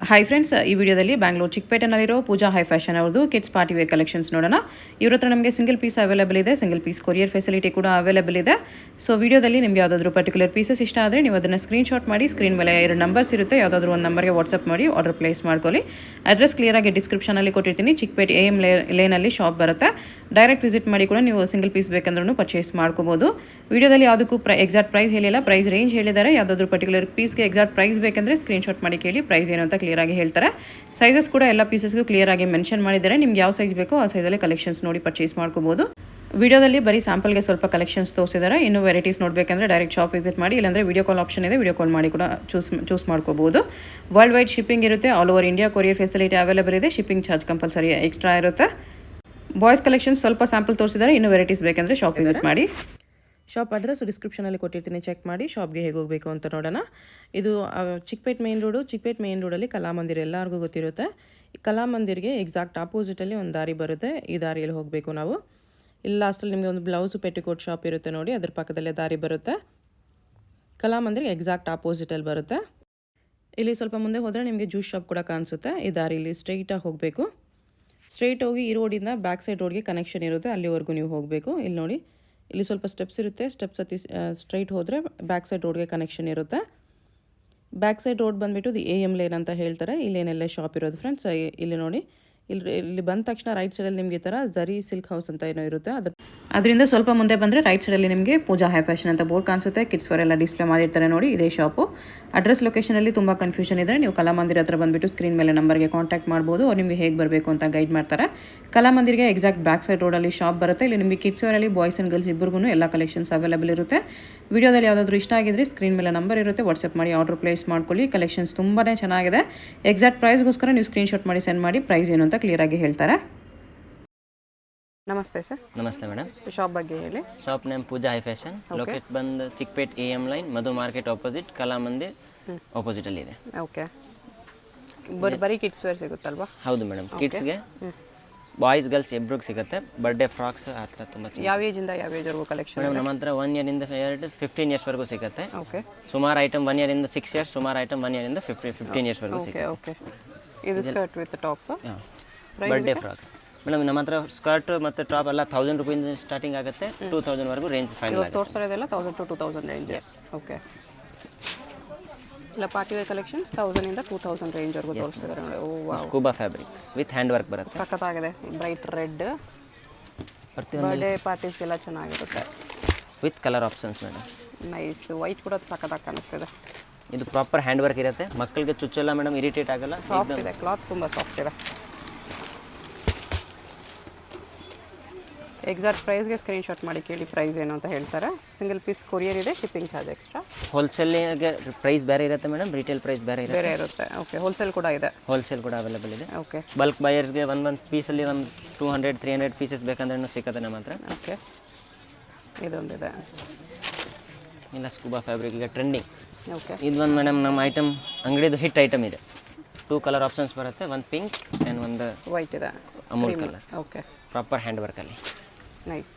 Hi friends, ಈ ವಿಡಿಯೋದಲ್ಲಿ ಬ್ಯಾಂಗ್ಳೂರು ಚಿಕ್ಕಪೇಟೆನಲ್ಲಿರೋ ಪೂಜಾ high fashion ಅವ್ರದ್ದು ಕಿಡ್ಸ್ ಪಾರ್ಟಿ ವೇರ್ ಕಲೆಕ್ಷನ್ಸ್ ನೋಡೋಣ. ಇವ್ರ ಹತ್ರ ನಮಗೆ ಸಿಂಗಲ್ ಪೀಸ್ ಅವೈಲೇಬಲ್ ಇದೆ, ಸಿಂಗಲ್ ಪೀಸ್ ಕೊರಿಯರ್ ಫೆಸಿಲಿಟಿ ಕೂಡ ಅವೈಲೇಬಲ್ ಇದೆ. ಸೊ ವಿಡಿಯೋದಲ್ಲಿ ನಿಮ್ಗೆ ಯಾವುದಾದ್ರೂ ಪರ್ಟಿಕ್ಯುಲರ್ ಪೀಸಸ್ ಇಷ್ಟ ಆದರೆ ನೀವು ಅದನ್ನು ಸ್ಕ್ರೀನ್ಶಾಟ್ ಮಾಡಿ, ಸ್ಕ್ರೀನ್ ಮೇಲೆ 2 ನಂಬರ್ಸ್ ಇರುತ್ತೆ, ಯಾವುದಾದ್ರೂ ಒಂದು ನಂಬರ್ಗೆ ವಾಟ್ಸಪ್ ಮಾಡಿ ಆರ್ಡರ್ ಪ್ಲೇಸ್ ಮಾಡ್ಕೊಳ್ಳಿ. ಅಡ್ರೆಸ್ ಕ್ಲಿಯರಾಗಿ ಡಿಸ್ಕ್ರಿಪ್ಷನಲ್ಲಿ ಕೊಟ್ಟಿರ್ತೀನಿ. ಚಿಕ್ಕಪೇಟೆ AM ಲೇನಲ್ಲಿ ಶಾಪ್ ಬರುತ್ತೆ. ಡೈರೆಕ್ಟ್ ವಿಸಿಟ್ ಮಾಡಿ ಕೂಡ ನೀವು ಸಿಂಗಲ್ ಪೀಸ್ ಬೇಕಂದ್ರೂ ಪರ್ಚೇಸ್ ಮಾಡ್ಕೋಬೋದು. ವಿಡಿಯೋದಲ್ಲಿ ಯಾವುದಕ್ಕೂ ಎಕ್ಸಾಕ್ಟ್ ಪ್ರೈಸ್ ಹೇಳಿಲ್ಲ, ಪ್ರೈಸ್ ರೇಂಜ್ ಹೇಳಿದ್ದಾರೆ. ಯಾವುದಾದ್ರೂ ಪರ್ಟಿಕ್ಯುಲರ್ ಪೀಸ್ಗೆ ಎಕ್ಸಾಕ್ಟ್ ಪ್ರೈಸ್ ಬೇಕಂದರೆ ಸ್ಕ್ರೀನ್ಶಾಟ್ ಮಾಡಿ ಕೇಳಿ, ಪ್ರೈಸ್ ಏನು ಅಂತ ಕ್ಲಿಯರ್ ಆಗಿ ಹೇಳ್ತಾರೆ. ಸೈಜಸ್ ಕೂಡ ಎಲ್ಲ ಪೀಸಸ್ಗೂ ಕ್ಲಿಯರ್ ಆಗಿ ಮೆನ್ಷನ್ ಮಾಡಿದ್ದಾರೆ. ನಿಮ್ಗೆ ಯಾವ ಸೈಜ್ ಬೇಕೋ ಆ ಸೈಜಲ್ಲಿ ಕಲೆಕ್ಷನ್ಸ್ ನೋಡಿ ಪರ್ಚೇಸ್ ಮಾಡ್ಕೋಬಹುದು. ವಿಡಿಯೋದಲ್ಲಿ ಬರೀ ಸ್ಯಾಂಪಲ್ಗೆ ಸ್ವಲ್ಪ ಕಲೆಕ್ಷನ್ಸ್ ತೋರಿಸಿದ್ದಾರೆ. ಇನ್ನು ವೆರೈಟೀಸ್ ನೋಡಬೇಕಂದ್ರೆ ಡೈರೆಕ್ಟ್ ಶಾಪ್ ವಿಸಿಟ್ ಮಾಡಿ, ಇಲ್ಲಾಂದರೆ ವಿಡಿಯೋ ಕಾಲ್ ಆಪ್ಷನ್ ಇದೆ, ವಿಡಿಯೋ ಕಾಲ್ ಮಾಡಿ ಕೂಡ ಚೂಸ್ ಮಾಡ್ಕೋಬಹುದು. ವರ್ಲ್ಡ್ ವೈಡ್ ಶಿಪ್ಪಿಂಗ್ ಇರುತ್ತೆ. All over India courier facility available ಇದೆ. ಶಿಪ್ಪಿಂಗ್ ಚಾರ್ಜ್ ಕಂಪಲ್ಸರಿ ಎಕ್ಸ್ಟ್ರಾ ಇರುತ್ತೆ. ಬಾಯ್ಸ್ ಕಲೆಕ್ಷನ್ಸ್ ಸ್ವಲ್ಪ ಸ್ಯಾಂಪಲ್ ತೋರಿಸಿದ್ದಾರೆ. ಇನ್ನು ವೆರೈಟೀಸ್ ಬೇಕಂದರೆ ಶಾಪ್ ವಿಸಿಟ್ ಮಾಡಿ. ಶಾಪ್ ಅಡ್ರೆಸ್ ಡಿಸ್ಕ್ರಿಪ್ಷನಲ್ಲಿ ಕೊಟ್ಟಿರ್ತೀನಿ, ಚೆಕ್ ಮಾಡಿ ಶಾಪ್ಗೆ ಹೇಗೆ ಹೋಗಬೇಕು ಅಂತ ನೋಡೋಣ. ಇದು ಚಿಕ್ಕಪೇಟೆ ಮೇನ್ ರೋಡಲ್ಲಿ ಕಲಾಮಂದಿರ ಎಲ್ಲರಿಗೂ ಗೊತ್ತಿರುತ್ತೆ. ಕಲಾಮಂದಿರ್ಗೆ ಎಕ್ಸಾಕ್ಟ್ ಆಪೋಸಿಟಲ್ಲಿ ಒಂದು ದಾರಿ ಬರುತ್ತೆ. ಈ ದಾರಿಯಲ್ಲಿ ಹೋಗಬೇಕು ನಾವು. ಇಲ್ಲಿ ಲಾಸ್ಟಲ್ಲಿ ನಿಮಗೆ ಒಂದು ಬ್ಲೌಸು ಪೆಟಿಕೋಟ್ ಶಾಪ್ ಇರುತ್ತೆ ನೋಡಿ, ಅದ್ರ ಪಕ್ಕದಲ್ಲೇ ದಾರಿ ಬರುತ್ತೆ. ಕಲಾಮಂದಿರ್ಗೆ ಎಕ್ಸಾಕ್ಟ್ ಆಪೋಸಿಟಲ್ಲಿ ಬರುತ್ತೆ. ಇಲ್ಲಿ ಸ್ವಲ್ಪ ಮುಂದೆ ಹೋದರೆ ನಿಮಗೆ ಜ್ಯೂಸ್ ಶಾಪ್ ಕೂಡ ಕಾಣಿಸುತ್ತೆ. ಈ ದಾರಿಯಲ್ಲಿ ಸ್ಟ್ರೈಟಾಗಿ ಹೋಗಬೇಕು. ಸ್ಟ್ರೈಟ್ ಹೋಗಿ ಈ ರೋಡಿಂದ ಬ್ಯಾಕ್ ಸೈಡ್ ರೋಡ್ಗೆ ಕನೆಕ್ಷನ್ ಇರುತ್ತೆ, ಅಲ್ಲಿವರೆಗೂ ನೀವು ಹೋಗಬೇಕು. ಇಲ್ಲಿ ನೋಡಿ, ಇಲ್ಲಿ ಸ್ವಲ್ಪ ಸ್ಟೆಪ್ಸ್ ಇರುತ್ತೆ. ಸ್ಟೆಪ್ಸ್ ಹತ್ತಿ ಸ್ಟ್ರೈಟ್ ಹೋದರೆ ಬ್ಯಾಕ್ ಸೈಡ್ ರೋಡ್ಗೆ ಕನೆಕ್ಷನ್ ಇರುತ್ತೆ. ಬ್ಯಾಕ್ ಸೈಡ್ ರೋಡ್ ಬಂದುಬಿಟ್ಟು ಇದು AM ಲೇನ್ ಅಂತ ಹೇಳ್ತಾರೆ. ಇಲ್ಲೇನೆಲ್ಲ ಶಾಪ್ ಇರೋದು ಫ್ರೆಂಡ್ಸ್. ಇಲ್ಲಿ ನೋಡಿ, ಇಲ್ಲಿ ಬಂದ ತಕ್ಷಣ ರೈಟ್ ಸೈಡಲ್ಲಿ ನಿಮಗೆ ಈ ಥರ ಜರಿ ಸಿಲ್ಕ್ ಹೌಸ್ ಅಂತ ಏನೋ ಇರುತ್ತೆ. ಅದರಿಂದ ಸ್ವಲ್ಪ ಮುಂದೆ ಬಂದರೆ ರೈಟ್ ಸೈಡಲ್ಲಿ ನಿಮಗೆ ಪೂಜಾ ಹೈ ಫ್ಯಾಷನ್ ಅಂತ ಬೋರ್ಡ್ ಕಾಣಿಸುತ್ತೆ. ಕಿಡ್ಸ್ ವೇರ್ ಎಲ್ಲ ಡಿಸ್ಪ್ಲೇ ಮಾಡಿರ್ತಾರೆ ನೋಡಿ, ಇದೇ ಶಾಪು. ಅಡ್ರೆಸ್ ಲೊಕೇಶನಲ್ಲಿ ತುಂಬ ಕನ್ಫ್ಯೂಷನ್ ಇದ್ದರೆ ನೀವು ಕಲಾಮಂದಿರ ಹತ್ರ ಬಂದುಬಿಟ್ಟು ಸ್ಕ್ರೀನ್ ಮೇಲೆ ನಂಬರ್ಗೆ ಕಾಂಟ್ಯಾಕ್ಟ್ ಮಾಡ್ಬೋದು. ಅವ್ರು ನಿಮಗೆ ಹೇಗೆ ಬರಬೇಕು ಅಂತ ಗೈಡ್ ಮಾಡ್ತಾರೆ. ಕಲಾಮಂದಿರ್ಗೆ ಎಕ್ಸಾಕ್ಟ್ ಬ್ಯಾಕ್ ಸೈಡ್ ರೋಡಲ್ಲಿ ಶಾಪ್ ಬರುತ್ತೆ. ಇಲ್ಲಿ ನಿಮಗೆ ಕಿಡ್ಸ್ ವೇರಲ್ಲಿ ಬಾಯ್ಸ್ ಆ್ಯಂಡ್ ಗರ್ಲ್ಸ್ ಇಬ್ಬರಿಗೂ ಎಲ್ಲ ಕಲೆಕ್ಷನ್ಸ್ ಅವೈಲೇಬಲ್ ಇರುತ್ತೆ. ವಿಡಿಯೋದಲ್ಲಿ ಯಾವುದಾದ್ರೂ ಇಷ್ಟ ಆಗಿದ್ರೆ ಸ್ಕ್ರೀನ್ ಮೇಲೆ ನಂಬರ್ ಇರುತ್ತೆ, ವಾಟ್ಸಪ್ ಮಾಡಿ ಆರ್ಡರ್ ಪ್ಲೇಸ್ ಮಾಡ್ಕೊಳ್ಳಿ. ಕಲೆಕ್ಷನ್ಸ್ ತುಂಬಾ ಚೆನ್ನಾಗಿದೆ. ಎಕ್ಸಾಕ್ಟ್ ಪ್ರೈಸ್ಗೋಸ್ಕರ ನೀವು ಸ್ಕ್ರೀನ್ಶಾಟ್ ಮಾಡಿ ಸೆಂಡ್ ಮಾಡಿ, ಪ್ರೈಸ್ ಏನು ಅಂತ ಕ್ಲಿಯರ್ ಆಗಿ ಹೇಳ್ತಾರೆ. ನಮಸ್ತೆ ಸರ್. ನಮಸ್ತೆ ಮೇಡಮ್. ಶಾಪ್ ಬಗ್ಗೆ ಹೇಳಿ. Shop name Pooja high fashion. Locate ಬಂದು Chickpet AM line, Madhu market opposite, Kalamandir opposite ಅಲ್ಲಿ ಇದೆ. ಓಕೆ. ಬರೀ ಕಿಡ್ಸ್ ವೇರ್ ಸಿಗುತ್ತಲ್ವಾ? ಹೌದು ಮೇಡಮ್. ಕಿಡ್ಸ್ಗೆ ಬಾಯ್ಸ್ ಗರ್ಲ್ಸ್ ಇಬ್ಬರಿಗೆ ಸಿಗುತ್ತೆ. ಬರ್ಡೇ ಫ್ರಾಕ್ಸ್ ಆ ಥರ ತುಂಬ ಯಾವ ಏಜಿಂದ ಯಾವ ಏಜ್ವರೆಗೂ ಕಲೆಕ್ಷನ್? ಮೇಡಮ್ ನಮ್ಮ ಹತ್ರ 1 ಇಯರಿಂದ 15 ಇಯರ್ಸ್ವರೆಗೂ ಸಿಗುತ್ತೆ. ಓಕೆ. ಸುಮಾರು ಐಟಮ್ 1 ಇಯರಿಂದ 6 ಇಯರ್ಸ್, ಸುಮಾರು ಐಟಮ್ 1 ಇಯರಿಂದ 15 ಇಯರ್ಸ್ವರೆಗೂ ಸಿಗುತ್ತೆ. ಓಕೆ. ಇದು skirt with top. Birthday frocks madam ನಮ್ಮ ಹತ್ರ ಸ್ಕರ್ಟ್ ಮತ್ತು ಟಾಪ್ ಎಲ್ಲ 1000 ರೂಪಾಯಿಂದ ಸ್ಟಾರ್ಟಿಂಗ್ ಆಗುತ್ತೆ, 2000 ವರೆಗೂ ರೇಂಜ್ ಫೈನಲ್ ಆಗುತ್ತೆ. ತೋರಿಸ್ತಾ ಇದೆಲ್ಲ 1000 to 2000 ರೇಂಜ್. ಓಕೆ. ಇಲ್ಲ ಪಾರ್ಟಿ ವೇರ್ ಕಲೆಕ್ಷನ್ಸ್ 1000 ಇಂದ 2000 ರೇಂಜ್ ವರೆಗೂ ತೋರಿಸ್ತಿದ್ದಾರೆ ನೋಡಿ. Oh wow. Scuba fabric with hand work ಬರುತ್ತೆ. ಸಖತ್ತಾಗಿದೆ. Bright red. ಬರ್ಡೇ ಪಾರ್ಟೀಸ್ಗೆಲ್ಲ ಚೆನ್ನಾಗಿರುತ್ತೆ. With colour options madam. Nice. White ಕೂಡ ಸಖತ್ತಾಗಿ ಕಾಣಿಸ್ತಿದೆ. ಇದು ಪ್ರಾಪರ್ ಹ್ಯಾಂಡ್ ವರ್ಕ್ ಇರುತ್ತೆ. ಮಕ್ಕಳಿಗೆ ಚುಚ್ಚಲ್ಲ ಮೇಡಮ್, ಇರಿಟೇಟ್ ಆಗಲ್ಲ. ಸಾಫ್ಟ್ ಇದೆ, ಕ್ಲಾತ್ ತುಂಬ ಸಾಫ್ಟ್ ಇದೆ. ಎಕ್ಸಾಕ್ಟ್ ಪ್ರೈಸ್ಗೆ ಸ್ಕ್ರೀನ್ಶಾಟ್ ಮಾಡಿ ಕೇಳಿ, ಪ್ರೈಸ್ ಏನು ಅಂತ ಹೇಳ್ತಾರೆ. ಸಿಂಗಲ್ ಪೀಸ್ ಕೊರಿಯರ್ ಇದೆ, ಶಿಪ್ಪಿಂಗ್ ಚಾರ್ಜ್ ಎಕ್ಸ್ಟ್ರಾ. ಹೋಲ್ಸೇಲ್ಗೆ ಪ್ರೈಸ್ ಬೇರೆ ಇರುತ್ತೆ ಮೇಡಮ್, ರಿಟೇಲ್ ಪ್ರೈಸ್ ಬೇರೆ ಇರುತ್ತೆ. ಓಕೆ. ಹೋಲ್ಸೇಲ್ ಕೂಡ ಇದೆ. ಹೋಲ್ಸೇಲ್ ಕೂಡ ಅವೈಲೇಬಲ್ ಇದೆ. ಓಕೆ. ಬಲ್ಕ್ ಬಯರ್ಸ್ಗೆ ಒಂದು ಪೀಸಲ್ಲಿ ಒಂದು 200-300 ಪೀಸಸ್ ಬೇಕಂದ್ರೂ ಸಿಗುತ್ತೆ ನಮ್ಮ ಹತ್ರ. ಓಕೆ. ಇದೊಂದಿದೆ. ಇಲ್ಲ ಸ್ಕೂಬಾ ಫ್ಯಾಬ್ರಿಕ್ ಈಗ ಟ್ರೆಂಡಿಂಗ್. ಓಕೆ. ಇದೊಂದು ಮೇಡಮ್ ನಮ್ಮ ಐಟಮ್ ಅಂಗಡಿದು ಹಿಟ್ ಐಟಮ್ ಇದೆ. 2 ಕಲರ್ ಆಪ್ಷನ್ಸ್ ಬರುತ್ತೆ, ಒಂದು ಪಿಂಕ್ ಆ್ಯಂಡ್ ಒಂದು ವೈಟ್ ಇದೆ, Amul colour. Okay. Proper hand ವರ್ಕಲ್ಲಿ. ನೈಸ್.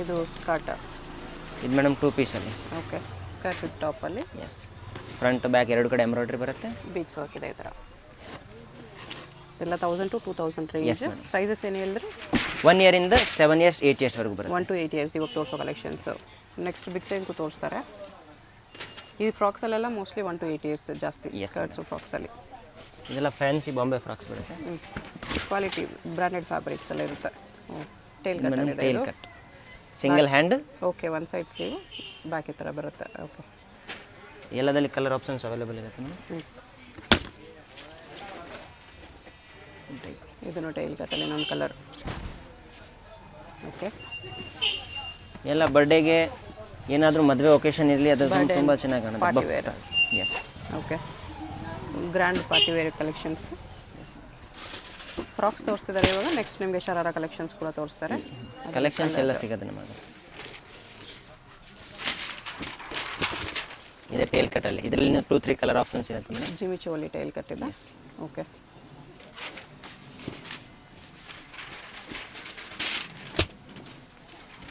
ಇದು ಸ್ಕರ್ಟ್. ಇದು ಮೇಡಮ್ 2 ಪೀಸಲ್ಲಿ. ಓಕೆ. ಸ್ಕರ್ಟ್ ವಿತ್ ಟಾಪಲ್ಲಿ. ಎಸ್. ಫ್ರಂಟ್ ಬ್ಯಾಕ್ 2 ಕಡೆ ಎಂಬ್ರಾಯ್ಡ್ರಿ ಬರುತ್ತೆ. ಬೀಡ್ಸ್ ವರ್ಕ್ ಇದೆ ಈ ಥರ. ಎಲ್ಲ 1000 to 2000 ರೇಂಜ್. ಸೈಜಸ್ ಏನು ಹೇಳಿದ್ರೆ 1 ಇಯರಿಂದ 7 ಇಯರ್ಸ್ 8 ಇಯರ್ಸ್ವರೆಗೂ ಬರುತ್ತೆ. 1 to 8 ಇಯರ್ಸ್ ಇವಾಗ ತೋರಿಸೋ ಕಲೆಕ್ಷನ್ಸ್. ನೆಕ್ಸ್ಟ್ ಬಿಗ್ ಸೈಜ್ಗೂ ತೋರಿಸ್ತಾರೆ. ಈ ಫ್ರಾಕ್ಸಲ್ಲೆಲ್ಲ ಮೋಸ್ಟ್ಲಿ 1 to 8 ಇಯರ್ಸ್ ಜಾಸ್ತಿ ಸ್ಕರ್ಟ್ಸು ಫ್ರಾಕ್ಸಲ್ಲಿ. ಇದೆಲ್ಲ ಫ್ಯಾನ್ಸಿ ಬಾಂಬೆ ಫ್ರಾಕ್ಸ್ ಬರುತ್ತೆ. ಕ್ವಾಲಿಟಿ ಬ್ರ್ಯಾಂಡೆಡ್ ಫ್ಯಾಬ್ರಿಕ್ಸ್ ಎಲ್ಲ ಇರುತ್ತೆ. ಟೇಲ್ ಕಟ್ ಇದೆ. Tail cut single hand. Okay. One side sleeve, back ಈ ಥರ ಬರುತ್ತೆ. ಓಕೆ. ಎಲ್ಲದಲ್ಲಿ ಕಲರ್ ಆಪ್ಷನ್ಸ್ ಅವೈಲೇಬಲ್ ಇರುತ್ತೆ ಮೇಡಮ್. ಇದನ್ನು ಟೈಲ್ ಕಟ್ಟಲ್ಲಿ ಇನ್ನೊಂದು ಕಲರ್. ಓಕೆ. ಎಲ್ಲ ಬರ್ಡೇಗೆ ಏನಾದರೂ ಮದುವೆ ಒಕೇಶನ್ ಇರಲಿ, ಅದು ತುಂಬ ಚೆನ್ನಾಗಿ ಕಾಣುತ್ತೆ. Yes. Okay. Grand party wear collections. Frocks ತೋರಿಸ್ತಿದ್ದಾರೆ ಇವಾಗ. ನೆಕ್ಸ್ಟ್ ನಿಮಗೆ ಶರಾರ ಕಲೆಕ್ಷನ್ಸ್ ಕೂಡ ತೋರಿಸ್ತಾರೆ. ಕಲೆಕ್ಷನ್ಸ್ ಎಲ್ಲ ಸಿಗುತ್ತೆ ನಮಗೆ. ಇದೆ ಟೇಲ್ ಕಟ್ಟಲ್ಲಿ. ಇದರಲ್ಲಿ 2-3 ಕಲರ್ ಆಪ್ಷನ್ಸ್ ಇರುತ್ತೆ ಮೇಡಮ್. ಜಿಮಿ ಚೋಲಿ ಟೇಲ್ ಕಟ್ ಇದೆ. ಓಕೆ.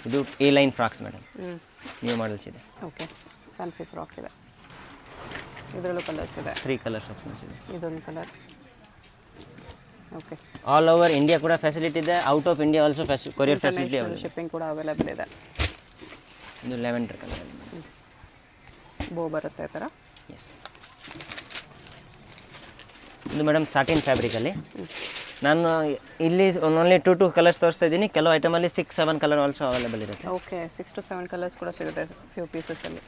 ಇದು A line frocks madam. New models ಇದೆ. ಓಕೆ. ಫ್ಯಾನ್ಸಿ ಫ್ರಾಕ್ ಇದೆ, ಇದರಲ್ಲೂ ಕಲರ್ಸ್ ಇದೆ. 3 ಕಲರ್ಸ್ ಆಪ್ಷನ್ಸ್ ಇದೆ. ಇದೊಂದು colour. Okay, all over India ಕೂಡ ಫೆಸಿಲಿಟಿ ಇದೆ, out of India also courier facility available. Shipping ಕೂಡ ಅವೈಲೇಬಲ್ ಇದೆ. ಇದು ಲೆವೆಂಡರ್ ಕಲರ್, ಬೋ ಬರುತ್ತೆ ಈ ಥರ. ಎಸ್, ಇದು ಮೇಡಮ್ ಸಾಟಿನ್ ಫ್ಯಾಬ್ರಿಕಲ್ಲಿ. ನಾನು ಇಲ್ಲಿ ಓನ್ಲಿ 2 ಕಲರ್ಸ್ ತೋರಿಸ್ತಾ ಇದ್ದೀನಿ. ಕೆಲವು ಐಟಮಲ್ಲಿ 6-7 ಕಲರ್ ಆಲ್ಸೋ ಅವೈಲೇಬಲ್ ಇರುತ್ತೆ. ಓಕೆ, 6 to 7 ಕಲರ್ಸ್ ಕೂಡ ಸಿಗುತ್ತೆ ಫ್ಯೂ ಪೀಸಸಲ್ಲಿ.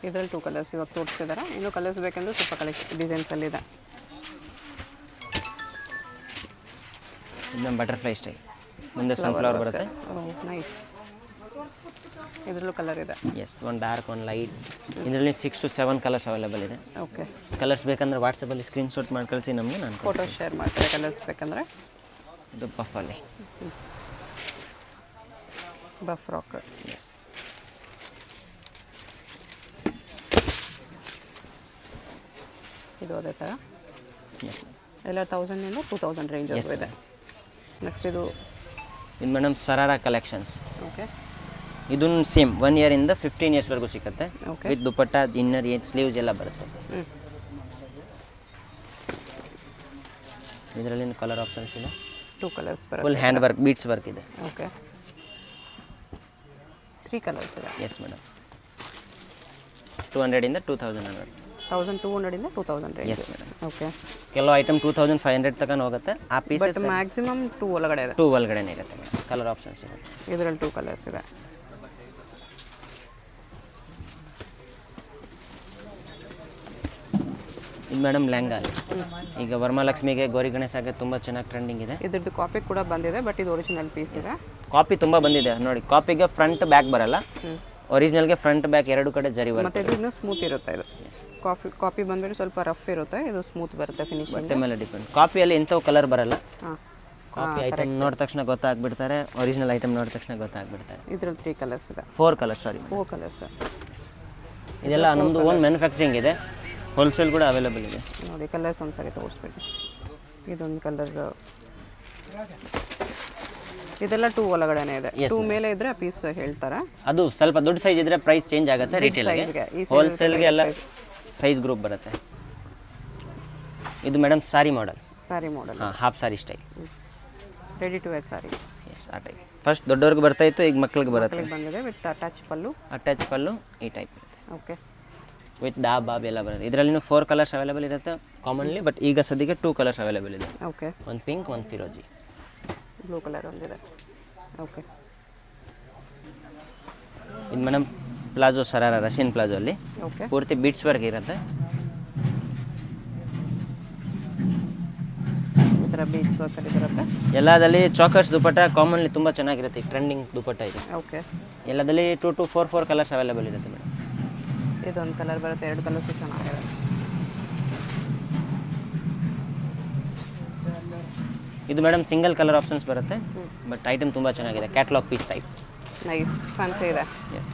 ಇದರಲ್ಲಿ 2 ಕಲರ್ಸ್ ಇವಾಗ ತೋರಿಸ್ತಿದ್ದಾರೆ. ಇನ್ನೂ ಕಲರ್ಸ್ ಬೇಕೆಂದ್ರೆ ಸ್ವಲ್ಪ ಡಿಸೈನ್ಸಲ್ಲಿದೆ. ಇದು ಬಟರ್ಫ್ಲೈ ಸ್ಟೈಲ್, ಮುಂದೆ ಸನ್ಫ್ಲವರ್ ಬರುತ್ತೆ. ನೈಸ್. ಇದರಲ್ಲೂ ಕಲರ್ ಇದೆ. ಎಸ್, ಒಂದು ಡಾರ್ಕ್, ಒಂದು ಲೈಟ್. ಇದರಲ್ಲಿ 6 to 7 ಕಲರ್ಸ್ ಅವೈಲೇಬಲ್ ಇದೆ. ಓಕೆ, ಕಲರ್ಸ್ ಬೇಕಂದ್ರೆ ವಾಟ್ಸಪ್ಪಲ್ಲಿ ಸ್ಕ್ರೀನ್ಶಾಟ್ ಮಾಡಿ ಕಳಿಸಿ ನಮಗೆ, ನಾನು ಫೋಟೋ ಶೇರ್ ಮಾಡ್ತಾರೆ ಕಲರ್ಸ್ ಬೇಕಂದರೆ. ಇದು ಪಫಲ್ಲಿ ಬಫ್ ಫ್ರಾಕ್. ಎಸ್, ಇದು ಅದೇ ಥರ ಎಸ್ ಎಲ್ಲ 1000 to 2000 ರೇಂಜ್ ಇದೆ. ನೆಕ್ಸ್ಟ್ ಇದು ಮೇಡಮ್ ಸರಾರಾ ಕಲೆಕ್ಷನ್ಸ್. ಓಕೆ, ಇದನ್ನು ಸೇಮ್ 1 ಇಯರಿಂದ 15 ಇಯರ್ಸ್ವರೆಗೂ ಸಿಗುತ್ತೆ. Okay, with dupatta, inner, sleeves ಎಲ್ಲ ಬರುತ್ತೆ. ಇದರಲ್ಲಿ ಕಲರ್ ಆಪ್ಷನ್ಸ್ ಇಲ್ಲ. 2 ಕಲರ್ಸ್ ಬರುತ್ತೆ. Full hand work, beads work ಇದೆ. ಓಕೆ, 3 ಕಲರ್ಸ್ ಇದೆ. Yes madam, 200 2000 1200 2000 range. Yes madam. Okay, ಕೆಲವು ಐಟಮ್ 2500 ತನಕ ಹೋಗುತ್ತೆ. ಆ ಪೀಸಸ್ ಮ್ಯಾಕ್ಸಿಮಮ್ 2 ಒಳಗಡೆ ಇದೆ. 2 ಒಳಗಡೆನೇ ಇರುತ್ತೆ. ಕಲರ್ ಆಪ್ಷನ್ಸ್ ಇರುತ್ತೆ. ಇದರಲ್ಲಿ 2 ಕಲರ್ಸ್ ಇದೆ. ಇದು ಮೇಡಮ್ ಲೆಹಂಗಾ. ಈಗ ವರಮಹಾಲಕ್ಷ್ಮಿಗೆ, ಗೌರಿ ಗಣೇಶಗೆ ತುಂಬ ಚೆನ್ನಾಗಿ ಟ್ರೆಂಡಿಂಗ್ ಇದೆ. ಇದ್ರದ್ದು ಕಾಪಿ ಕೂಡ ಬಂದಿದೆ, ಬಟ್ ಇದು ಒರಿಜಿನಲ್ ಪೀಸ್ ಇದೆ. ಕಾಪಿ ತುಂಬ ಬಂದಿದೆ ನೋಡಿ. ಕಾಪಿಗೆ ಫ್ರಂಟ್ ಬ್ಯಾಕ್ ಬರಲ್ಲ, ಒರಿಜಿನಲ್ಗೆ ಫ್ರಂಟ್ ಬ್ಯಾಕ್ 2 ಕಡೆ ಜರಿ ಬರುತ್ತೆ. ಮತ್ತೆ ಇದು ಇನ್ನೂ ಸ್ಮೂತ್ ಇರುತ್ತೆ. ಇದು ಕಾಪಿ ಬಂದ್ಬಿಟ್ಟು ಸ್ವಲ್ಪ ರಫ್ ಇರುತ್ತೆ, ಇದು ಸ್ಮೂತ್ ಬರುತ್ತೆ ಫಿನಿಶಿಂಗ್. ಬಟ್ಟೆ ಮೇಲೆ ಡಿಪೆಂಡ್. ಕಾಪಿಯಲ್ಲಿ ಇಂಥವು ಕಲರ್ ಬರಲ್ಲ. ಹಾಂ, ಕಾಪಿ ಐಟಮ್ ನೋಡಿದ ತಕ್ಷಣ ಗೊತ್ತಾಗ್ಬಿಡ್ತಾರೆ, ಒರಿಜಿನಲ್ ಐಟಮ್ ನೋಡಿದ ತಕ್ಷಣ ಗೊತ್ತಾಗ್ಬಿಡ್ತಾರೆ. ಇದರಲ್ಲಿ 3 ಕಲರ್ಸ್ ಇದೆ. 4 ಕಲರ್ಸ್, ಸಾರಿ 4 ಕಲರ್ಸ್. ಇದೆಲ್ಲ ನಮ್ಮದು ಓನ್ ಮ್ಯಾನುಫ್ಯಾಕ್ಚರಿಂಗ್ ಇದೆ, ಹೋಲ್ಸೇಲ್ ಕೂಡ ಅವೈಲೇಬಲ್ ಇದೆ. ನೋಡಿ ಕಲರ್ಸ್ ಒಂದ್ಸರಿ ತೋರಿಸ್ಬೇಕು. ಇದೊಂದು ಕಲರ್, ಇದೆಲ್ಲ 2 ಒಳಗಡೆನೇ ಇದೆ. 2 ಮೇಲೆ ಇದ್ರೆ ಪೀಸ್ ಹೇಳ್ತಾರೆ. ಅದು ಸ್ವಲ್ಪ ದೊಡ್ಡ ಸೈಜ್ ಇದ್ರೆ ಪ್ರೈಸ್ ಚೇಂಜ್ ಆಗುತ್ತೆ ರಿಟೇಲ್ಗೆ. ಹೋಲ್ಸೇಲ್ಗೆ ಎಲ್ಲ ಸೈಜ್ ಗ್ರೂಪ್ ಬರುತ್ತೆ. ಇದು ಮೇಡಮ್ ಸಾರಿ ಮಾಡಲ್. ಸಾರಿ ಮಾಡಲ್. ಹಾಂ, half sari style, ready to wear sari. Yes, ಆ ಟೈಪ್. ಫಸ್ಟ್ ದೊಡ್ಡವ್ರಿಗೆ ಬರ್ತಾ ಇತ್ತು, ಈಗ ಮಕ್ಳಿಗೆ ಬರುತ್ತೆ. ಬಂದಿದೆ with attach pallu. Attach pallu ಈ ಟೈಪ್ ಇರುತ್ತೆ. ಓಕೆ, ವಿತ್ ಬಾಬ್ ಎಲ್ಲ ಬರುತ್ತೆ. ಇದರಲ್ಲಿ 4 ಕಲರ್ಸ್ ಅವೈಲೇಬಲ್ ಇರುತ್ತೆ ಕಾಮನ್ಲಿ, ಬಟ್ ಈಗ ಸದ್ಯಕ್ಕೆ 2 ಕಲರ್ಸ್ ಅವೈಲೇಬಲ್ ಇದೆ. ಓಕೆ, ಒಂದು ಪಿಂಕ್, ಒಂದು ಫಿರೋಜಿ. ಬ್ಲೂ ಕಲರ್ ಒಂದಿದೆ. ಓಕೆ, ಇದು madam palazzo sharara, Russian palazzo ಅಲ್ಲಿ ಓಕೆ, ಪೂರ್ತಿ ಬೀಟ್ಸ್ ವರ್ಕ್ ಇರುತ್ತೆ. ಈ ಥರ ಬೀಚ್ ವರ್ಕ್ ಬರುತ್ತೆ. ಎಲ್ಲದಲ್ಲಿ ಚಾಕರ್ಸ್ ದುಪಟ್ಟ ಕಾಮನ್ಲಿ ತುಂಬ ಚೆನ್ನಾಗಿರುತ್ತೆ. ಟ್ರೆಂಡಿಂಗ್ ದುಪಟ್ಟ ಇದೆ. ಓಕೆ, ಎಲ್ಲದಲ್ಲಿ 2 to 4 ಕಲರ್ಸ್ ಅವೈಲೇಬಲ್ ಇರುತ್ತೆ ಮೇಡಮ್. ಇದೊಂದು ಕಲರ್ ಬರುತ್ತೆ, 2 ಕಲರ್ಸು ಚೆನ್ನಾಗಿದೆ. ಇದು ಮೇಡಮ್ ಸಿಂಗಲ್ ಕಲರ್ ಆಪ್ಷನ್ಸ್ ಬರುತ್ತೆ, ಬಟ್ ಐಟಮ್ ತುಂಬ ಚೆನ್ನಾಗಿದೆ. Catalogue piece type. Nice, fancy ಇದೆ. ಎಸ್,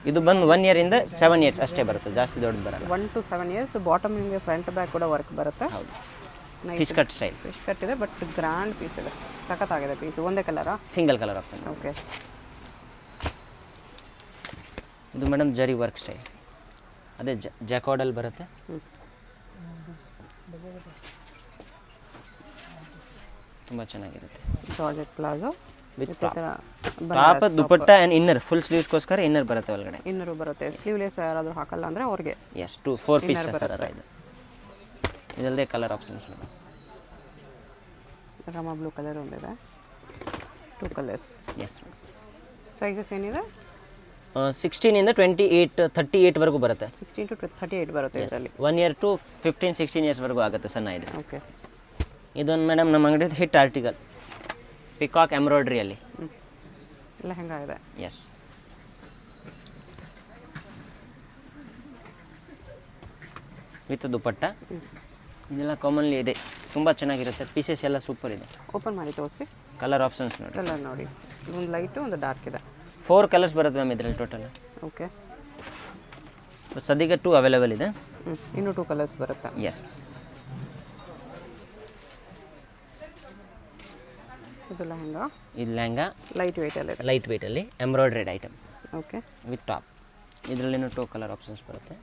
ಇದು ಬಂದು 1 ಇಯರಿಂದ 7 ಇಯರ್ಸ್ ಅಷ್ಟೇ ಬರುತ್ತೆ, ಜಾಸ್ತಿ ದೊಡ್ಡದು ಬರಲ್ಲ. 1 to 7 ಇಯರ್ಸ್. ಬಾಟಮ್ ನಿಮಗೆ ಫ್ರಂಟ್ ಬ್ಯಾಕ್ ಕೂಡ ವರ್ಕ್ ಬರುತ್ತೆ. ಹೌದು, fish cut style. Fish cut ಇದೆ, ಬಟ್ ಗ್ರ್ಯಾಂಡ್ ಪೀಸ್ ಇದೆ. ಸಖತ್ತಾಗಿದೆ ಪೀಸ್. ಒಂದೇ ಕಲರಾ? Single colour option. ಓಕೆ, ಇದು ಮೇಡಮ್ ಜರಿ ವರ್ಕ್ ಸ್ಟೈಲ್, ಅದೇ ಜಾಕಾರ್ಡಲ್ಲಿ ಬರುತ್ತೆ. ತುಂಬ ಚೆನ್ನಾಗಿರುತ್ತೆ. Georgette palazzo with top, dupatta and inner, full ಸ್ಲೀವ್ಸ್ಗೋಸ್ಕರ ಇನ್ನರ್ ಬರುತ್ತೆ ಒಳಗಡೆ. ಇನ್ನರು ಬರುತ್ತೆ. ಸ್ಲೀವ್ಲೆಸ್ ಯಾರಾದರೂ ಹಾಕಲ್ಲ ಅಂದರೆ ಅವ್ರಿಗೆ. ಎಸ್, 4 ಪೀಸ್ ಸರ್ ಇದು. ಇದಲ್ಲದೆ colour options madam. Rama blue colour ಒಂದಿದೆ. 2 ಕಲರ್ಸ್. Yes madam. ಸೈಜಸ್ ಏನಿದೆ? 16 28 38ವರೆಗೂ ಬರುತ್ತೆ. 16 to 38 ಬರುತ್ತೆ ಇದರಲ್ಲಿ. 1 ಇಯರ್ ಟು 15-16 ಇಯರ್ಸ್ವರೆಗೂ ಆಗುತ್ತೆ ಸಣ್ಣ ಇದೆ. ಓಕೆ, ಇದೊಂದು ಮೇಡಮ್ ನಮ್ಮ ಅಂಗಡಿದು ಹಿಟ್ ಆರ್ಟಿಕಲ್, ಪಿಕಾಕ್ ಎಂಬ್ರಾಯ್ಡ್ರಿಯಲ್ಲಿ ಲೆಹಂಗಾ ಇದೆ. Yes, with dupatta. ಇದೆಲ್ಲ ಕಾಮನ್ಲಿ ಇದೆ, ತುಂಬ ಚೆನ್ನಾಗಿರುತ್ತೆ. ಪೀಸಸ್ ಎಲ್ಲ ಸೂಪರ್ ಇದೆ. ಓಪನ್ ಮಾಡಿ ತೋರಿಸಿ. ಕಲರ್ ಆಪ್ಷನ್ಸ್ ನೋಡಿ. ಕಲರ್ ನೋಡಿ, ಒಂದು ಲೈಟು ಒಂದು ಡಾರ್ಕ್ ಇದೆ. 4 ಕಲರ್ಸ್ ಬರುತ್ತೆ ಮ್ಯಾಮ್ ಇದರಲ್ಲಿ ಟೋಟಲ್. ಓಕೆ, ಸದ್ಯಕ್ಕೆ 2 ಅವೈಲೇಬಲ್ ಇದೆ. ಇನ್ನೂ 2 ಕಲರ್ಸ್ ಬರುತ್ತೆ. ಎಸ್, ಇದು ಲೆಹಂಗಾ. ಇದು ಲೆಹಂಗಾ ಲೈಟ್ ವೆಯ್ಟಲ್ಲಿ ಇದೆ. ಲೈಟ್ ವೆಯ್ಟಲ್ಲಿ embroidered item. Okay, with top. ಇದರಲ್ಲಿನೂ 2 ಕಲರ್ ಆಪ್ಷನ್ಸ್ ಬರುತ್ತೆ.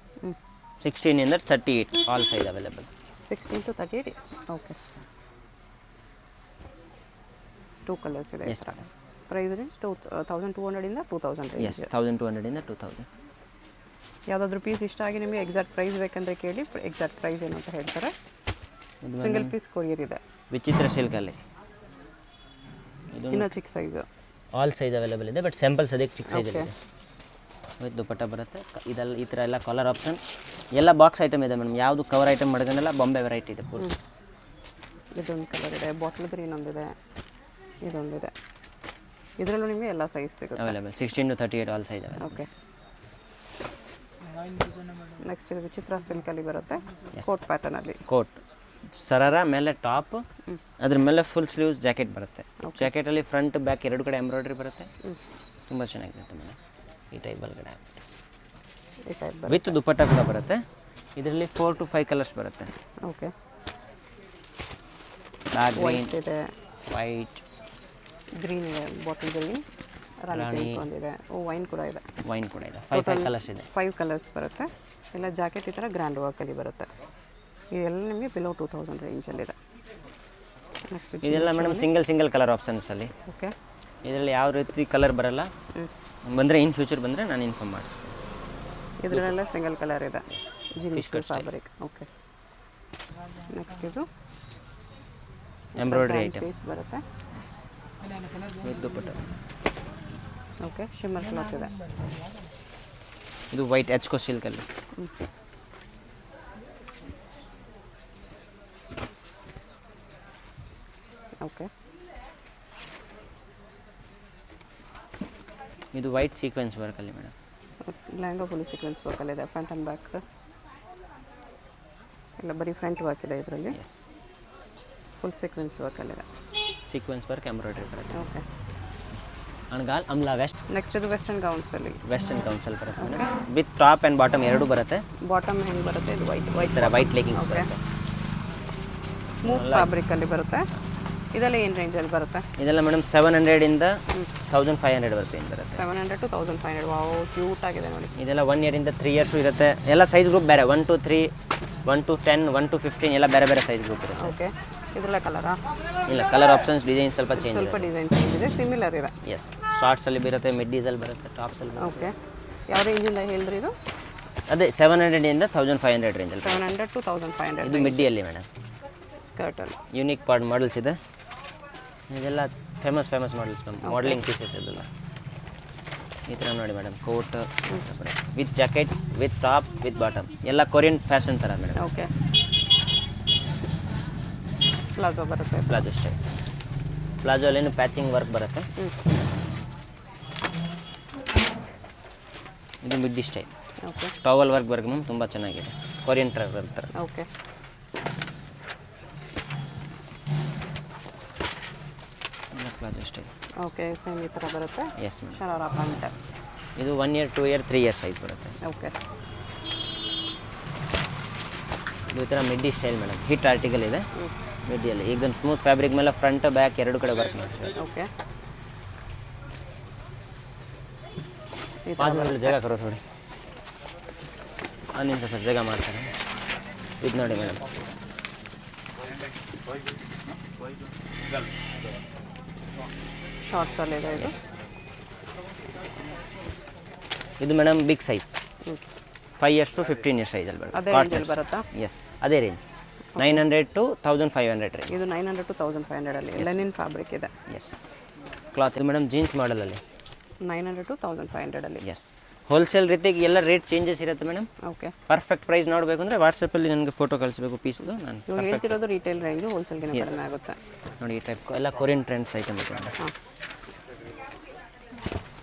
16 ಇಂದ 38 all size available. 16 to 38. Okay, 2 colours ಇದೆ. Yes madam. ಪ್ರೈಸ್ ರೇಂಜ್ 1200 ಇಂದ 2000 ರೇಂಜ್. ಎಸ್ 1200 ಇಂದ 2000. ಯಾವುದಾದ್ರೂ ಪೀಸ್ ಇಷ್ಟ ಆಗಿ ನಿಮಗೆ ಎಕ್ಸಾಕ್ಟ್ ಪ್ರೈಸ್ ಬೇಕಂದ್ರೆ ಕೇಳಿ, ಎಕ್ಸಾಕ್ಟ್ ಪ್ರೈಸ್ ಏನು ಅಂತ ಹೇಳ್ತಾರೆ. ಸಿಂಗಲ್ ಪೀಸ್ ಕೊರಿಯರ್ ಇದೆ. ವಿಚಿತ್ರ ಸಿಲ್ಕಲ್ಲಿ ಇದು ಇನ್ನೂ ಚಿಕ್ಕ ಸೈಜು. ಆಲ್ ಸೈಜ್ ಅವೈಲೇಬಲ್ ಇದೆ, ಬಟ್ ಸ್ಯಾಂಪಲ್ಸ್ ಅದಕ್ಕೆ ಚಿಕ್ಕ ಸೈಜ್ ಇದೆ. ವಿತ್ ದುಪಟ್ಟ ಬರುತ್ತೆ. ಇದೆಲ್ಲ ಈ ಥರ ಎಲ್ಲ ಕಲರ್ ಆಪ್ಷನ್ ಎಲ್ಲ ಬಾಕ್ಸ್ ಐಟಮ್ ಇದೆ ಮೇಡಮ್. ಯಾವುದು ಕವರ್ ಐಟಮ್ ಮಾಡ್ಕೊಂಡೆಲ್ಲ ಬಾಂಬೆ ವೆರೈಟಿ ಇದೆ ಪೂರ್ತಿ. ಇದೊಂದು ಕಲರ್ ಇದೆ, ಬಾಟ್ಲ್ ಗ್ರೀನ್ ಒಂದಿದೆ, ಇದೊಂದಿದೆ. ಇದರಲ್ಲೂ ನಿಮಗೆ ಎಲ್ಲ ಸೈಜ್ ಸಿಗುತ್ತೆ available. 16 to 38 all size available. Okay, next ಇದು ವಿಚಿತ್ರ ಸಿಲ್ಕಲ್ಲಿ ಬರುತ್ತೆ, ಕೋಟ್ ಪ್ಯಾಟರ್ನಲ್ಲಿ. ಕೋಟ್ ಸರಾರ ಮೇಲೆ ಟಾಪ್, ಅದ್ರ ಮೇಲೆ ಫುಲ್ ಸ್ಲೀವ್ಸ್ ಜಾಕೆಟ್ ಬರುತ್ತೆ. ಜಾಕೆಟಲ್ಲಿ ಫ್ರಂಟ್ ಬ್ಯಾಕ್ ಎರಡು ಕಡೆ ಎಂಬ್ರಾಯ್ಡ್ರಿ ಬರುತ್ತೆ. ತುಂಬ ಚೆನ್ನಾಗಿರುತ್ತೆ ಮೇಡಮ್. ಈ ಟೈಪ್ ಒಳಗಡೆ ಈ ಟೈಪ್ ವಿತ್ ದುಪಟ್ಟ ಕೂಡ ಬರುತ್ತೆ. ಇದರಲ್ಲಿ 4 to 5 ಕಲರ್ಸ್ ಬರುತ್ತೆ. ಓಕೆ, ಡಾರ್ಕ್ ಗ್ರೀನ್ ಇದೆ, ವೈಟ್, ಗ್ರೀನ್ ಇದೆ, ಬಾಟಲ್ ಗ್ರೀನ್, ರಾಣಿ ಪಿಂಕ್ ಒಂದಿದೆ, ವೈನ್ ಕೂಡ ಇದೆ. ವೈನ್ ಕೂಡ ಇದೆ. 5 ಕಲರ್ಸ್ ಇದೆ. 5 ಕಲರ್ಸ್ ಬರುತ್ತೆ. ಎಲ್ಲ ಜಾಕೆಟ್ ಈ ಥರ ಗ್ರ್ಯಾಂಡ್ ವರ್ಕಲ್ಲಿ ಬರುತ್ತೆ. ಇದೆಲ್ಲ ನಿಮಗೆ ಬಿಲೋ 2000 ರೇಂಜಲ್ಲಿದೆ. ನೆಕ್ಸ್ಟ್ ಇದೆಲ್ಲ ಮೇಡಮ್ ಸಿಂಗಲ್ ಕಲರ್ ಆಪ್ಷನ್ಸಲ್ಲಿ. ಓಕೆ, ಇದರಲ್ಲಿ ಯಾವ ರೀತಿ ಕಲರ್ ಬರಲ್ಲ. ಬಂದರೆ ಇನ್ ಫ್ಯೂಚರ್ ಬಂದರೆ ನಾನು ಇನ್ಫಾರ್ಮ್ ಮಾಡಿಸ್ತೀನಿ. ಇದರಲ್ಲೆಲ್ಲ ಸಿಂಗಲ್ ಕಲರ್ ಇದೆ, ಜಿನಿಸ್ ಫ್ಯಾಬ್ರಿಕ್. ಓಕೆ, ನೆಕ್ಸ್ಟ್ ಇದು ಎಂಬ್ರಾಯ್ಡ್ರಿ ಐಟಮ್ ಪೀಸ್ ಬರುತ್ತೆ. With dupatta. Okay, shimmer cloth ಇದೆ. ಇದು ವೈಟ್ ಎಚ್ಕೋ ಸಿಲ್ಕಲ್ಲಿ. ಓಕೆ, ಇದು ವೈಟ್ ಸೀಕ್ವೆನ್ಸ್ ವರ್ಕಲ್ಲಿ ಮೇಡಮ್. ಲೆಹಂಗಾ ಫುಲ್ ಸೀಕ್ವೆನ್ಸ್ ವರ್ಕಲ್ಲಿದೆ, ಫ್ರಂಟ್ ಆ್ಯಂಡ್ ಬ್ಯಾಕ್ ಎಲ್ಲ ಬರೀ ಫ್ರಂಟ್ ವರ್ಕ್ ಇದೆ ಇದರಲ್ಲಿ. ಎಸ್, ಫುಲ್ ಸೀಕ್ವೆನ್ಸ್ ವರ್ಕಲ್ಲಿದೆ. ಸೀಕ್ವೆನ್ಸ್ ವರ್ಕ್ ಎಂಬ್ರಾಯ್ಡ್ರಿ ಬರುತ್ತೆ. ಓಕೆ, ಅಣ್ಗಾಲ್ ಅಮ್ಲಾ ನೆಕ್ಸ್ಟ್ ಇದು ವೆಸ್ಟರ್ನ್ ಗೌನ್ಸಲ್ಲಿ. ವೆಸ್ಟರ್ನ್ ಕೌನ್ಸಲ್ ಬರುತ್ತೆ madam. With top and bottom ಎರಡೂ ಬರುತ್ತೆ. ಬಾಟಮ್ ಹೆಂಗೆ ಬರುತ್ತೆ, ಇದು ವೈಟ್ ಥರ ವೈಟ್ ಲೆಗಿಂಗ್ಸ್ ಬರುತ್ತೆ. ಸ್ಮೂತ್ ಫ್ಯಾಬ್ರಿಕಲ್ಲಿ ಬರುತ್ತೆ. ಇದೆಲ್ಲ ಏನು ರೇಂಜಲ್ಲಿ ಬರುತ್ತೆ? ಇದೆಲ್ಲ ಮೇಡಮ್ 700 ಇಂದ 1500 ವರೆಗೆ ರೇಂಜ್ ಬರುತ್ತೆ. 700 to 1500. ವಾವ್, ಕ್ಯೂಟ್ ಆಗಿದೆ ನೋಡಿ. ಇದೆಲ್ಲ 1 year ಇಂದ 3 years ಇರುತ್ತೆ. ಎಲ್ಲ ಸೈಜ್ ಗ್ರೂಪ್ ಬೇರೆ, 1 to 3, 1 to 10, 1 to 15 ಎಲ್ಲ ಬೇರೆ ಬೇರೆ ಸೈಜ್ ಗ್ರೂಪ್ ಇರುತ್ತೆ. ಓಕೆ, ಇದರಲ್ಲ ಕಲರಾ? ಇಲ್ಲ, ಕಲರ್ ಆಪ್ಷನ್ಸ್ ಡಿಸೈನ್ ಸ್ವಲ್ಪ ಚೇಂಜ್ ಸ್ವಲ್ಪ ಡಿಸೈನ್ ಚೇಂಜ್ ಇದೆ, ಸಿಮಿಲರ್ ಇದೆ. ಎಸ್, ಶಾರ್ಟ್ಸಲ್ಲಿ ಬರುತ್ತೆ, ಮಿಡ್ ಡೀಸಲ್ಲಿ ಬರುತ್ತೆ, ಟಾಪ್ಸಲ್ಲಿ ಬರುತ್ತೆ. ಓಕೆ, ಯಾವ ರೇಂಜಿಂದ ಹೇಳಿದ್ರಿ ಇದು? ಅದೇ 700 ಇಂದ 1500 ರೇಂಜಲ್ಲಿ. 700 to 1500. ಇದು ಮಿಡ್ಡಿಯಲ್ಲಿ ಮೇಡಮ್. ಸ್ಕರ್ಟಲ್ಲಿ ಯೂನಿಕ್ ಮಾಡಲ್ಸ್ ಇದೆ. ಇದೆಲ್ಲ famous models ma'am, modelling pieces ಇದೆಲ್ಲ. ಈ ಥರ ನೋಡಿ madam, coat with jacket, with top, with bottom ಎಲ್ಲ ಕೊರಿಯನ್ ಫ್ಯಾಷನ್ ಥರ ಮೇಡಮ್. ಓಕೆ, ಪ್ಲಾಜೋ ಬರುತ್ತೆ. Palazzo style. ಪ್ಲಾಜೋಲೇನು ಪ್ಯಾಚಿಂಗ್ ವರ್ಕ್ ಬರುತ್ತೆ. ಇದು midi style. Okay, towel work ma'am ತುಂಬ ಚೆನ್ನಾಗಿದೆ, ಕೊರಿಯನ್ ಟ್ರೈಬಲ್ ಥರ. Okay, palazzo style. Okay, same ಈ ಥರ ಬರುತ್ತೆ. Yes madam. ಶರಾರ ಪ್ಯಾಂಟ್. ಇದು 1 year, 2 year, 3 year ಸೈಜ್ ಬರುತ್ತೆ. ಓಕೆ, ಇದು ಈ ಥರ ಮಿಡ್ಡಿ ಸ್ಟೈಲ್ ಮೇಡಮ್. ಹಿಟ್ ಆರ್ಟಿಕಲ್ ಇದೆ ಮಿಡ್ಡಿಯಲ್ಲಿ. ಈಗ ಸ್ಮೂತ್ ಫ್ಯಾಬ್ರಿಕ್ ಮೇಲೆ ಫ್ರಂಟ್ ಬ್ಯಾಕ್ ಎರಡು ಕಡೆ ವರ್ಕ್ ಮಾಡ್ತೀವಿ. ಓಕೆ, ಜಾಗ ಕರೋ ನೋಡಿ, ಅನಿಂದ ಸರ್ ಜಾಗ ಮಾಡ್ತಾರೆ. ಇದು ನೋಡಿ ಮೇಡಮ್, ಶಾರ್ಟ್ಸಲ್ಲಿ ಇದೆ ಇದು. ಇದು madam big size, 5 years to 15 years ಸೈಜಲ್ಲಿ ಅದೇ ಬರುತ್ತೆ. ರೇಂಜಲ್ಲಿ ಬರುತ್ತಾ? ಎಸ್, ಅದೇ ರೇಂಜ್. 900 to 1500 range. ಇದು 900 to 1500 ಅಲ್ಲಿ ಲೆನಿನ್ ಫ್ಯಾಬ್ರಿಕ್ ಇದೆ. ಎಸ್, ಕ್ಲಾತ್ ಇದು ಮೇಡಮ್ ಜೀನ್ಸ್ ಮಾಡಲಲ್ಲಿ. 900 to 1500 ಅಲ್ಲಿ. ಎಸ್, ಹೋಲ್ಸೇಲ್ ರೀತಿಗೆ ಎಲ್ಲ ರೇಟ್ ಚೇಂಜಸ್ ಇರುತ್ತೆ ಮೇಡಮ್. ಓಕೆ, ಪರ್ಫೆಕ್ಟ್ ಪ್ರೈಸ್ ನೋಡಬೇಕು ಅಂದರೆ ವಾಟ್ಸಪ್ಪಲ್ಲಿ ನನಗೆ ಫೋಟೋ ಕಳಿಸ್ಬೇಕು ಪೀಸ್ದು. ನಾನು ಇವಾಗ ಹೇಳ್ತಿರೋದು ರಿಟೇಲ್ ರೇಂಜು, ಹೋಲ್ಸೇಲ್ಗೆ ಕಡಿಮೆ ಆಗುತ್ತೆ ನೋಡಿ. ಈ ಟೈಪ್ ಎಲ್ಲ ಕೊರಿಯನ್ ಟ್ರೆಂಡ್ಸ್ ಐಟಮ್ ಇದೆ ಮೇಡಮ್. ಹಾಂ,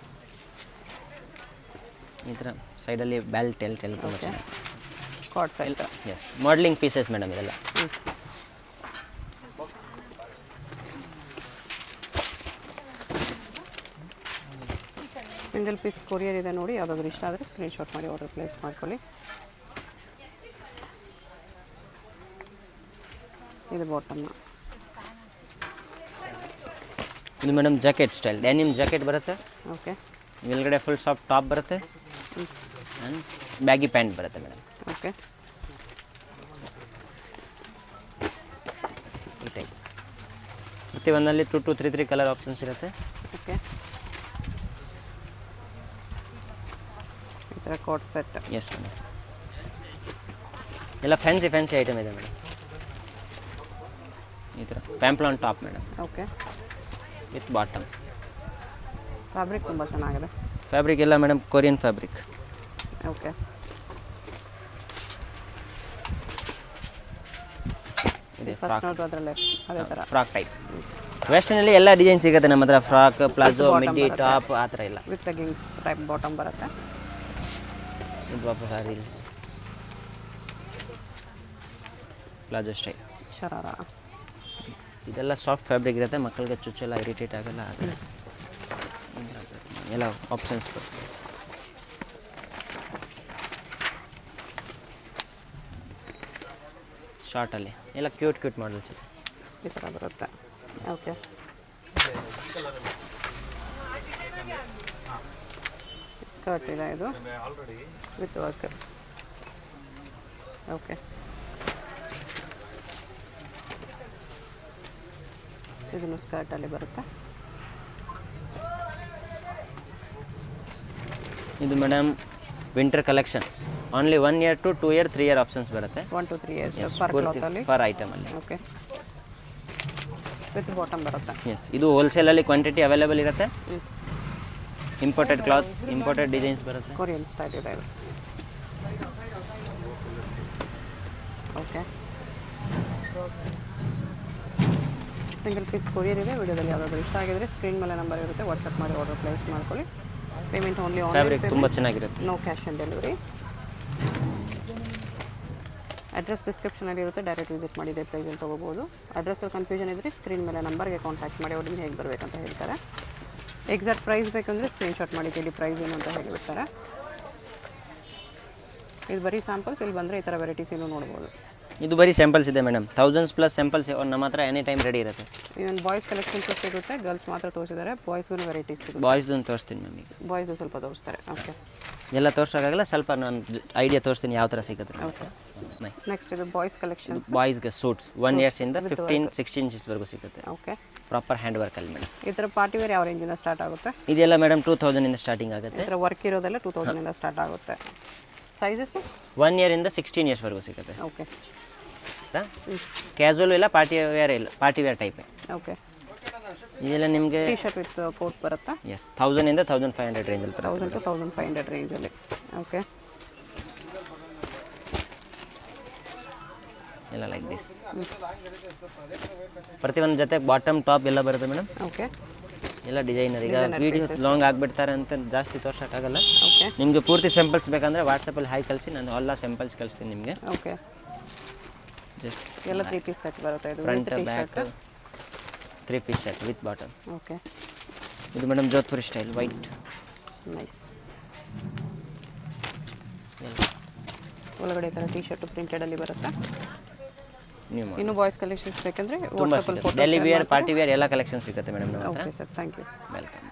ಈ ಥರ ಸೈಡಲ್ಲಿ ಬೆಲ್ಟ್ ಎಲ್ಲ ತುಂಬ ಚೆನ್ನಾಗಿ. Card side. Yes, modelling pieces madam ಇದೆಲ್ಲ. ಸಿಂಗಲ್ ಪೀಸ್ ಕೊರಿಯರ್ ಇದೆ ನೋಡಿ. ಯಾವುದಾದ್ರೂ ಇಷ್ಟ ಆದರೆ ಸ್ಕ್ರೀನ್ಶಾಟ್ ಮಾಡಿ ಆರ್ಡರ್ ಪ್ಲೇಸ್ ಮಾಡ್ಕೊಳ್ಳಿ. ಇದು ಬಾಟಮ್ನ. ಇದು madam jacket style, denim jacket ಬರುತ್ತೆ. ಓಕೆ, ಮೇಲ್ಗಡೆ ಫುಲ್ ಸಾಫ್ಟ್ ಟಾಪ್ ಬರುತ್ತೆ. ಆ್ಯಂಡ್ ಬ್ಯಾಗಿ ಪ್ಯಾಂಟ್ ಬರುತ್ತೆ ಮೇಡಮ್. ಓಕೆ. ಈ ಟೈಪ್ ಪ್ರತಿಯೊಂದಲ್ಲಿ 2 to 3 ಕಲರ್ ಆಪ್ಷನ್ಸ್ ಇರುತ್ತೆ. ಓಕೆ. ಈ ಥರ ಕೋಟ್ ಸೆಟ್. Yes madam. ಎಲ್ಲ ಫ್ಯಾನ್ಸಿ ಐಟಮ್ ಇದೆ ಮೇಡಮ್. ಈ ಥರ peplum top madam. Okay. With bottom. Fabric ತುಂಬ ಚೆನ್ನಾಗಿದೆ. ಫ್ಯಾಬ್ರಿಕ್ ಎಲ್ಲ ಮೇಡಮ್ ಕೊರಿಯನ್ ಫ್ಯಾಬ್ರಿಕ್. ಓಕೆ. ಇದೆ ಫಸ್ಟ್ ಫ್ರಾಕ್. ನೋಟು ಅದರಲ್ಲೇ ಅದೇ ಥರ ಫ್ರಾಕ್ ಟೈಪ್. ವೆಸ್ಟರ್ನಲ್ಲಿ ಎಲ್ಲ ಡಿಸೈನ್ ಸಿಗುತ್ತೆ ನಮ್ಮ ಹತ್ರ. ಫ್ರಾಕ್, ಪ್ಲಾಜೋ, bottom ಮಿಡ್ಡಿ, ಬರುತ್ತೆ. ಟಾಪ್ ಆ ಥರ ಇಲ್ಲ. ವಿತ್ ಲೆಗಿಂಗ್ಸ್ ಟೈಪ್ ಬಾಟಮ್ ಬರುತ್ತೆ. ಇದು ವಾಪಸ್ ಸಾರಿ ಪ್ಲಾಜೋ ಸ್ಟೈಲ್. ಶರಾರ. ಇದೆಲ್ಲ ಸಾಫ್ಟ್ ಫ್ಯಾಬ್ರಿಕ್ ಇರುತ್ತೆ, ಮಕ್ಕಳಿಗೆ ಚುಚ್ಚೆಲ್ಲ ಇರಿಟೇಟ್ ಆಗಲ್ಲ. ಆ ಥರ ಎಲ್ಲ ಆಪ್ಷನ್ಸ್ ಬರುತ್ತೆ. ಶಾರ್ಟಲ್ಲಿ ಎಲ್ಲ ಕ್ಯೂಟ್ ಮಾಡಲ್ಸ್ ಇದೆ. ಈ ಥರ ಬರುತ್ತೆ. ಓಕೆ. ಸ್ಕರ್ಟ್ ಇದೆ ಇದು ವಿತ್ ವರ್ಕ್. ಓಕೆ. ಇದನ್ನು ಸ್ಕರ್ಟಲ್ಲಿ ಬರುತ್ತೆ. ಇದು madam winter collection. Only 1 year to 2 year 3 year options ಬರುತ್ತೆ. 1 to 3 years Yes, ಫರ್ ಪೂರ್ತಿ ಕ್ಲಾತಲ್ಲಿ. ಫರ್ ಐಟಮಲ್ಲಿ. ಓಕೆ. ವಿತ್ ಬಾಟಮ್ ಬರುತ್ತೆ. ಎಸ್, ಇದು ಹೋಲ್ಸೇಲಲ್ಲಿ ಕ್ವಾಂಟಿಟಿ ಅವೈಲೇಬಲ್ ಇರುತ್ತೆ. ಇಂಪೋರ್ಟೆಡ್ ಕ್ಲಾತ್ಸ್, ಇಂಪೋರ್ಟೆಡ್ ಡಿಸೈನ್ಸ್ ಬರುತ್ತೆ. ಕೊರಿಯನ್ ಸ್ಟೈಲ್ ಇದೆ ಇದು. ಓಕೆ. ಸಿಂಗಲ್ ಪೀಸ್ ಕೊರಿಯರ್ ಇದೆ. ವಿಡಿಯೋದಲ್ಲಿ ಯಾವುದಾದ್ರು ಇಷ್ಟ ಆಗಿದ್ರೆ ಸ್ಕ್ರೀನ್ ಮೇಲೆ ನಂಬರ್ ಇರುತ್ತೆ, ವಾಟ್ಸಪ್ ಮಾಡಿ ಆರ್ಡರ್ ಪ್ಲೇಸ್ ಮಾಡ್ಕೊಳ್ಳಿ. ಪೇಮೆಂಟ್ ಓನ್ಲಿ ಫ್ಯಾಬ್ರಿಕ್ ಆನ್ಲೈನ್, ತುಂಬ ಚೆನ್ನಾಗಿರುತ್ತೆ. No cash on delivery. Address ಡಿಸ್ಕ್ರಿಪ್ಷನಲ್ಲಿ ಇರುತ್ತೆ, ಡೈರೆಕ್ಟ್ ವಿಸಿಟ್ ಮಾಡಿದೆ ಪ್ರೈಸಲ್ಲಿ ತೊಗೋಬೋದು. ಅಡ್ರೆಸ್ಸಲ್ಲಿ ಕನ್ಫ್ಯೂಷನ್ ಇದ್ದರೆ ಸ್ಕ್ರೀನ್ ಮೇಲೆ ನಂಬರ್ಗೆ ಕಾಂಟ್ಯಾಕ್ಟ್ ಮಾಡಿ ಅವ್ರಿಗೆ ಹೇಗೆ ಬರಬೇಕಂತ ಹೇಳ್ತಾರೆ. ಎಕ್ಸಾಕ್ಟ್ ಪ್ರೈಸ್ ಬೇಕಂದರೆ ಸ್ಕ್ರೀನ್ಶಾಟ್ ಮಾಡಿ ಇಲ್ಲಿ ಪ್ರೈಸ್ ಏನು ಅಂತ ಹೇಳಿಬಿಡ್ತಾರೆ. ಇದು ಬರೀ ಸ್ಯಾಂಪಲ್ಸ್. ಇಲ್ಲಿ ಬಂದರೆ ಈ ಥರ ವೆರೈಟೀಸ್ ಇನ್ನೂ ನೋಡ್ಬೋದು. ಇದು ಬರೀ ಸ್ಯಾಂಪಲ್ಸ್ ಇದೆ ಮೇಡಮ್. 1000+ ಸ್ಯಾಂಪಲ್ಸ್ ನಮ್ಮ ಹತ್ರ ಎನಿ ಟೈಮ್ ರೆಡಿ ಇರುತ್ತೆ. ಇವನ್ ಬಾಯ್ಸ್ ಕಲೆಕ್ಷನ್ಸ್ ಸಿಗುತ್ತೆ, ಗರ್ಲ್ಸ್ ಮಾತ್ರ ತೋರಿಸಿದ್ದಾರೆ. ಬಾಯ್ಸ್ಗೂ ವೆರೈಟೀಸ್ ಸಿಗುತ್ತೆ. ಬಾಯ್ಸ್ದು ತೋರಿಸ್ತೀನಿ ಮ್ಯಾಮ್. ಈಗ ಬಾಯ್ಸ್ದು ಸ್ವಲ್ಪ ತೋರಿಸ್ತಾರೆ. ಓಕೆ. ಎಲ್ಲ ತೋರ್ಸೋಕ್ಕಾಗಲ್ಲ, ಸ್ವಲ್ಪ ನಾನು ಐಡಿಯಾ ತೋರಿಸ್ತೀನಿ ಯಾವ ಥರ ಸಿಗುತ್ತೆ. ಓಕೆ. ನೆಕ್ಸ್ಟ್ ಇದು ಬಾಯ್ಸ್ ಕಲೆಕ್ಷನ್ಸ್. ಬಾಯ್ಸ್ಗೆ ಸೂಟ್ಸ್ 1 years ಇಂದ 15-16 inches ಸಿಗುತ್ತೆ. ಓಕೆ. ಪ್ರಾಪರ್ ಹ್ಯಾಂಡ್ ವರ್ಕಲ್ಲಿ ಮೇಡಮ್. ಈ ಥರ ಪಾರ್ಟಿ ವೇರ್ ಯಾವ ರೇಂಜಿಂದ ಸ್ಟಾರ್ಟ್ ಆಗುತ್ತೆ? ಇದೆಲ್ಲ ಮೇಡಮ್ 2000 ಇಂದ ಸ್ಟಾರ್ಟಿಂಗ್ ಆಗುತ್ತೆ. ಈ ಥರ ವರ್ಕ್ ಇರೋದೆಲ್ಲ 2000 ಇಂದ ಸ್ಟಾರ್ಟ್ ಆಗುತ್ತೆ. ಸೈಜಸ್ 1 year ಇಂದ 16 years ಸಿಗುತ್ತೆ. ಓಕೆ. ಕ್ಯಾಸುವಲ್ ಇಲ್ಲ, ಪಾರ್ಟಿ ವೇರ್ ಟೈಪ್. ಓಕೆ. ಇದೆಲ್ಲ ನಿಮಗೆ ಟೀ ಶರ್ಟ್ ವಿತ್ ಕೋಟ್ ಬರುತ್ತಾ? ಎಸ್, 1000 ಇಂದ 1500 ರೇಂಜಲ್ಲಿ ಬರುತ್ತೆ. 1000 to 1500 ರೇಂಜಲ್ಲಿ. ಓಕೆ. ಎಲ್ಲ ಲೈಕ್ ದಿಸ್. ಪ್ರತಿಯೊಂದು ಜೊತೆ ಬಾಟಮ್ ಟಾಪ್ ಎಲ್ಲ ಬರುತ್ತೆ ಮೇಡಮ್. ಓಕೆ. ಎಲ್ಲ ಡಿಸೈನರ್. ಈಗ ವೀಡಿಯೋ ಲಾಂಗ್ ಆಗಿಬಿಡ್ತಾರೆ ಅಂತ ಜಾಸ್ತಿ ತೋರ್ಸೋಕ್ಕಾಗಲ್ಲ. ಓಕೆ. ನಿಮಗೆ ಪೂರ್ತಿ ಸ್ಯಾಂಪಲ್ಸ್ ಬೇಕಂದರೆ ವಾಟ್ಸಪ್ಪಲ್ಲಿ ಹಾಯ್ ಕಳಿಸಿ, ನಾನು ಎಲ್ಲ ಸ್ಯಾಂಪಲ್ಸ್ ಕಳಿಸ್ತೀನಿ ನಿಮಗೆ. ಓಕೆ. ಜಸ್ಟ್ ಎಲ್ಲ 3 ಪೀಸ್ ಸೆಟ್ ಬರುತ್ತೆ. ಇದು front back 3 piece set with bottom. Okay. ಇದು madam Jodhpuri style white. Nice. ಒಳಗಡೆ ಈ ಥರ ಟೀ ಶರ್ಟು ಪ್ರಿಂಟೆಡಲ್ಲಿ ಬರುತ್ತೆ. ನೀವು ಇನ್ನು ಬಾಯ್ಸ್ ಕಲೆಕ್ಷನ್ಸ್ ಬೇಕಂದರೆ ತುಂಬ ವಾಟ್ಸಪ್ಪಲ್ಲಿ ಸಿಗುತ್ತೆ. ಡೆಲಿ ವೇರ್, ಪಾರ್ಟಿ ವೇರ್ ಎಲ್ಲ ಕಲೆಕ್ಷನ್ ಸಿಗುತ್ತೆ ಮೇಡಮ್ ನಮ್ಮ ಹತ್ರ. Okay sir, thank you. Welcome.